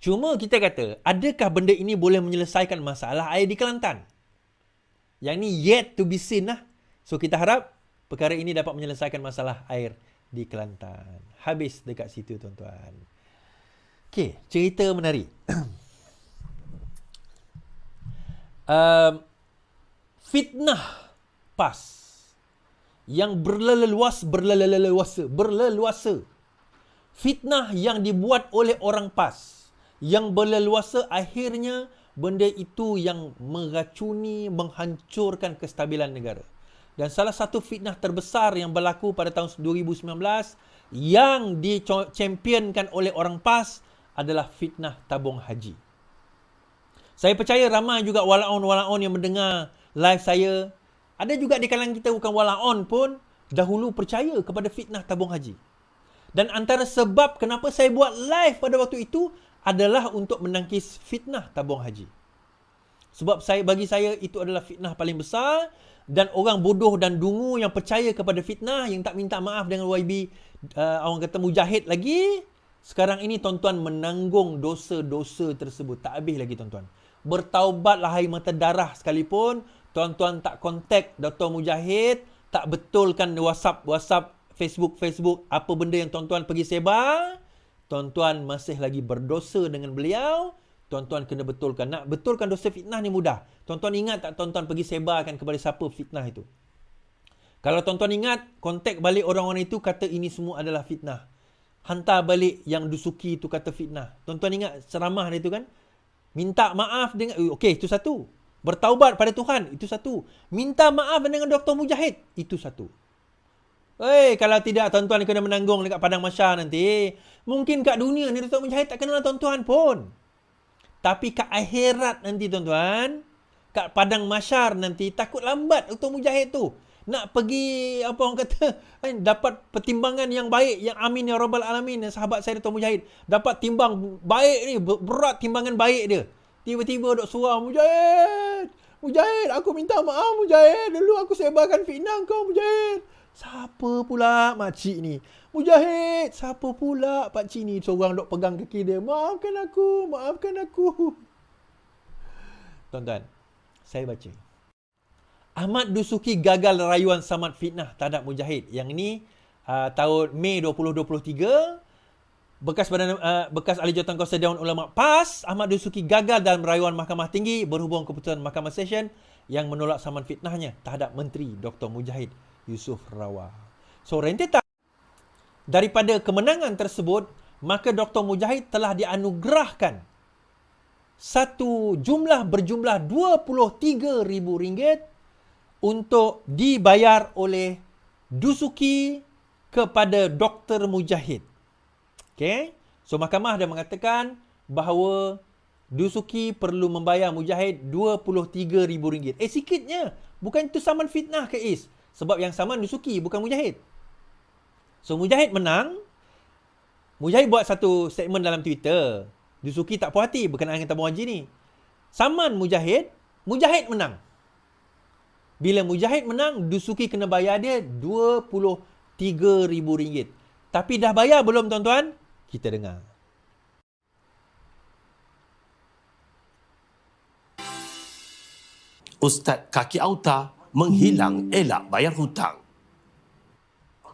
Cuma kita kata, adakah benda ini boleh menyelesaikan masalah air di Kelantan? Yang ni yet to be seen lah. So kita harap perkara ini dapat menyelesaikan masalah air di Kelantan. Habis dekat situ tuan-tuan. Okey, cerita menarik. Fitnah PAS yang berleluasa. Fitnah yang dibuat oleh orang PAS yang berleluasa, akhirnya benda itu yang meracuni, menghancurkan kestabilan negara. Dan salah satu fitnah terbesar yang berlaku pada tahun 2019 yang dichampionkan oleh orang PAS adalah fitnah tabung haji. Saya percaya ramai juga walaon-walaon yang mendengar live saya. Ada juga di kalangan kita bukan walaon pun dahulu percaya kepada fitnah tabung haji. Dan antara sebab kenapa saya buat live pada waktu itu adalah untuk menangkis fitnah tabung haji. Sebab bagi saya itu adalah fitnah paling besar, dan orang bodoh dan dungu yang percaya kepada fitnah, yang tak minta maaf dengan YB, orang kata mujahid lagi, sekarang ini tuan-tuan menanggung dosa-dosa tersebut. Tak habis lagi tuan-tuan. Bertaubatlah hai mata darah sekalipun, tuan-tuan tak kontak Dr. Mujahid, tak betulkan WhatsApp, Facebook, apa benda yang tuan-tuan pergi sebar, tuan-tuan masih lagi berdosa dengan beliau. Tuan-tuan kena betulkan. Nak betulkan dosa fitnah ni mudah. Tuan-tuan ingat tak tuan-tuan pergi sebarkan kepada siapa fitnah itu? Kalau tuan-tuan ingat, kontak balik orang-orang itu, kata ini semua adalah fitnah. Hantar balik yang dusuki itu kata fitnah. Tuan-tuan ingat ceramah dia itu kan? Minta maaf dengan, okey, itu satu. Bertaubat pada Tuhan, itu satu. Minta maaf dengan Dr. Mujahid, itu satu. Kalau tidak, tuan-tuan kena menanggung dekat padang mahsyar nanti. Mungkin kat dunia ni Dr. Mujahid tak kenal tuan-tuan pun. Tapi kat akhirat nanti tuan-tuan, kat padang mahsyar nanti, takut lambat Dr. Mujahid tu nak pergi, apa orang kata, dapat pertimbangan yang baik, yang amin ya rabbal alamin. Sahabat saya Dr. Mujahid dapat timbang baik ni, berat timbangan baik dia. Tiba-tiba duk surah, Mujahid, aku minta maaf Mujahid, dulu aku sebarkan fitnah kau Mujahid. Siapa pula makcik ni? Mujahid, siapa pula pakcik ni? Seorang duk pegang kaki dia, maafkan aku. Tuan-tuan, saya baca. Ahmad Dusuki gagal rayuan samad fitnah terhadap Mujahid. Yang ini tahun Mei 2023. Bekas ahli jawatankuasa Dewan Ulama PAS, Ahmad Dusuki gagal dalam rayuan Mahkamah Tinggi berhubung keputusan Mahkamah Session yang menolak samad fitnahnya terhadap Menteri Dr. Mujahid Yusof Rawah. So, rentetan daripada kemenangan tersebut, maka Dr. Mujahid telah dianugerahkan satu jumlah berjumlah RM23,000 untuk dibayar oleh Dusuki kepada Dr. Mujahid. Okay? So, mahkamah dah mengatakan bahawa Dusuki perlu membayar Mujahid RM23,000. Sikitnya. Bukan itu saman fitnah ke Is? Sebab yang saman Dusuki, bukan Mujahid. So, Mujahid menang. Mujahid buat satu statement dalam Twitter. Dusuki tak puas hati berkenaan dengan tabung haji ni. Saman Mujahid menang. Bila Mujahid menang, Dusuki kena bayar dia RM23,000. Tapi dah bayar belum tuan-tuan? Kita dengar. Ustaz kaki auta menghilang elak bayar hutang.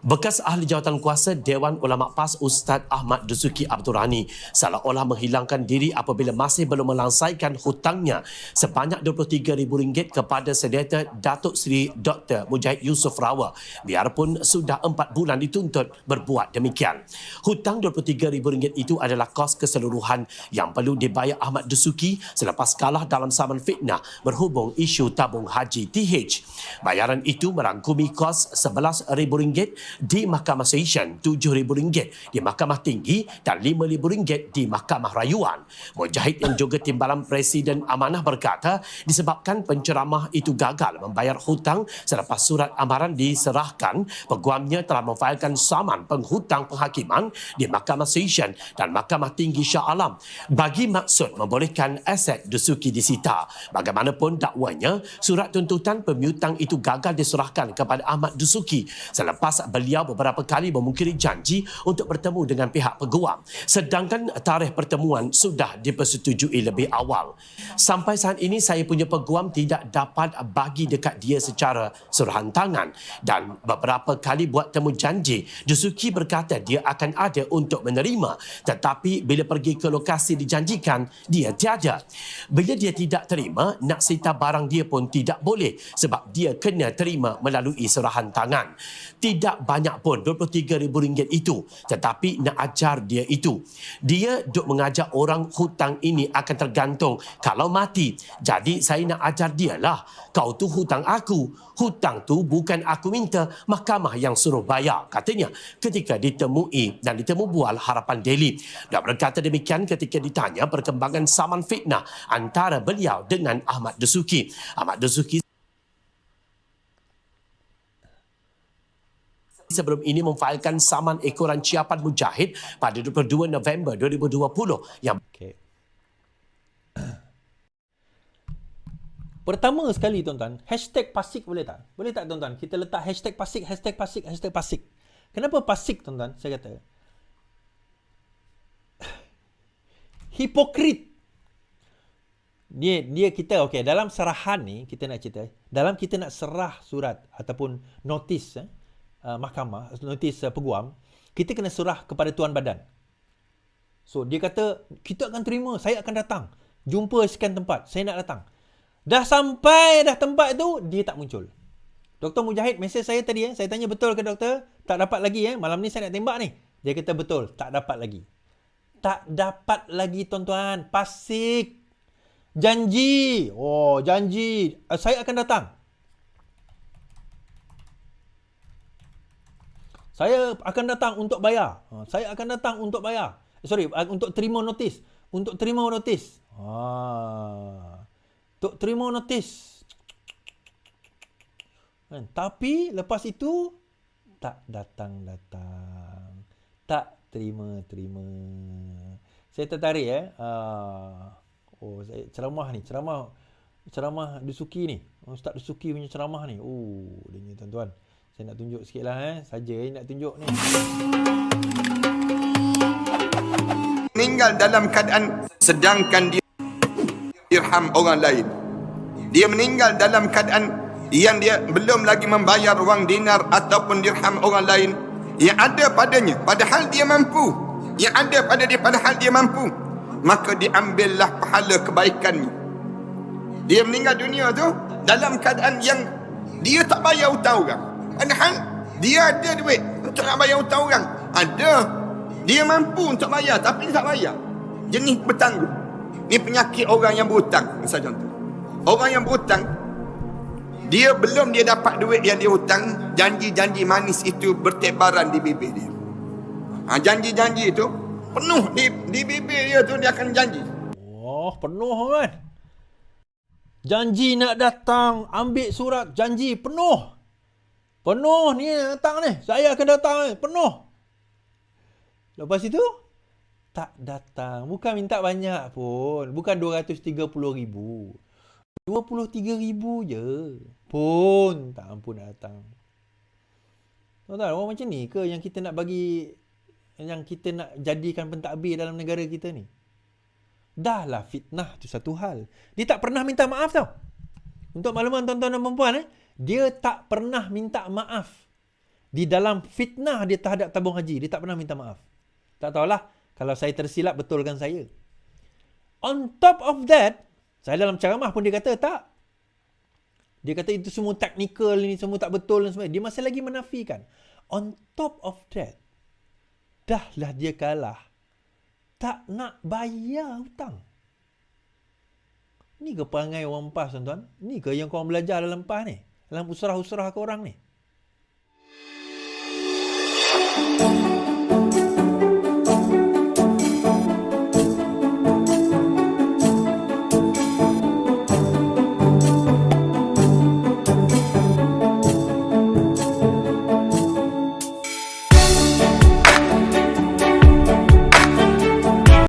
Bekas ahli jawatankuasa Dewan Ulama PAS Ustaz Ahmad Dusuki Abdul Rani seolah-olah menghilangkan diri apabila masih belum melangsaikan hutangnya sebanyak RM23,000 kepada Senator Datuk Seri Dr. Mujahid Yusof Rawah, biarpun sudah 4 bulan dituntut berbuat demikian. Hutang RM23,000 itu adalah kos keseluruhan yang perlu dibayar Ahmad Dusuki selepas kalah dalam saman fitnah berhubung isu tabung haji TH. Bayaran itu merangkumi kos RM11,000 di Mahkamah Session, RM7,000 di Mahkamah Tinggi dan RM5,000 di Mahkamah Rayuan. Mujahid yang juga timbalan Presiden Amanah berkata disebabkan penceramah itu gagal membayar hutang selepas surat amaran diserahkan, peguamnya telah memfailkan saman penghutang penghakiman di Mahkamah Session dan Mahkamah Tinggi Shah Alam bagi maksud membolehkan aset Dusuki disita. Bagaimanapun dakwanya, surat tuntutan pemiutang itu gagal diserahkan kepada Ahmad Dusuki selepas beliau beberapa kali memungkiri janji untuk bertemu dengan pihak peguam. Sedangkan tarikh pertemuan sudah dipersetujui lebih awal. Sampai saat ini saya punya peguam tidak dapat bagi dekat dia secara suruhan tangan dan beberapa kali buat temu janji. Dasuki berkata dia akan ada untuk menerima, tetapi bila pergi ke lokasi dijanjikan, dia tiada. Bila dia tidak terima, nak sita barang dia pun tidak boleh sebab dia kena terima melalui surahan tangan. Tidak banyak pun RM23,000 itu, tetapi nak ajar dia itu. Dia duk mengajar orang hutang ini akan tergantung kalau mati. Jadi saya nak ajar dia lah. Kau tu hutang aku. Hutang tu bukan aku minta, mahkamah yang suruh bayar, katanya ketika ditemui dan ditemu bual Harapan Daily. Dan berkata demikian ketika ditanya perkembangan saman fitnah antara beliau dengan Ahmad Dasuki. Ahmad Dasuki sebelum ini memfailkan saman ekoran ciapan Mujahid pada 22 November 2020 yang Pertama sekali tuan-tuan, hashtag Pasik boleh tak? Boleh tak tuan-tuan? Kita letak hashtag Pasik, hashtag Pasik, hashtag Pasik. Kenapa Pasik tuan-tuan? Saya kata hipokrit. Dia kita okey, dalam serahan ni kita nak cerita, dalam kita nak serah surat ataupun notis mahkamah, notis peguam, kita kena serah kepada tuan badan. So dia kata kita akan terima, saya akan datang. Jumpa sekian tempat, saya nak datang. Dah sampai dah tempat tu, dia tak muncul. Dr. Mujahid mesej saya tadi, saya tanya betul ke doktor? Tak dapat lagi malam ni saya nak tembak ni. Dia kata betul, tak dapat lagi. Tak dapat lagi tuan-tuan. Pasik. Janji. Oh, janji. Saya akan datang. Saya akan datang untuk bayar. Saya akan datang untuk bayar. Sorry, untuk terima notis. Untuk terima notis. Untuk terima notis. Tapi lepas itu tak datang-datang. Tak terima-terima. Saya tertarik saya ceramah ni, ceramah Dasuki ni. Ustaz Dasuki punya ceramah ni. Dia ni tuan-tuan. Saya nak tunjuk sikitlah saja nak tunjuk ni. Meninggal dalam keadaan sedangkan dia dirham orang lain. Dia meninggal dalam keadaan yang dia belum lagi membayar wang dinar ataupun dirham orang lain yang ada padanya, padahal dia mampu. Yang ada pada dia padahal dia mampu, maka diambillah pahala kebaikannya. Dia meninggal dunia tu dalam keadaan yang dia tak bayar hutang orang, padahal dia ada duit untuk nak bayar hutang orang. Ada, dia mampu untuk bayar tapi dia tak bayar. Jenis bertanggung. Ni penyakit orang yang berhutang. Misal contoh, orang yang berhutang, dia belum dia dapat duit yang dia hutang, janji-janji manis itu bertebaran di bibir dia. Janji-janji itu penuh di bibir dia tu, dia akan janji. Penuh kan. Janji nak datang, ambil surat, janji penuh. Penuh ni datang ni. Saya akan datang ni, penuh. Lepas itu tak datang. Bukan minta banyak pun. Bukan 230,000. 23,000 je. Pun tak mampu nak datang. Tuan-tuan, orang macam ni ke yang kita nak bagi, yang kita nak jadikan pentadbir dalam negara kita ni? Dahlah fitnah tu satu hal. Dia tak pernah minta maaf tau. Untuk makluman tuan-tuan dan puan-puan, dia tak pernah minta maaf. Di dalam fitnah dia terhadap tabung haji, dia tak pernah minta maaf. Tak tahulah, kalau saya tersilap betulkan saya. On top of that, saya dalam ceramah pun dia kata tak. Dia kata itu semua teknikal, ini semua tak betul dan sebagainya. Dia masih lagi menafikan. On top of that, dahlah dia kalah. Tak nak bayar hutang. Ni ke perangai orang PAS tuan-tuan? Ni ke yang korang belajar dalam PAS ni? Dalam usrah-usrah korang ni?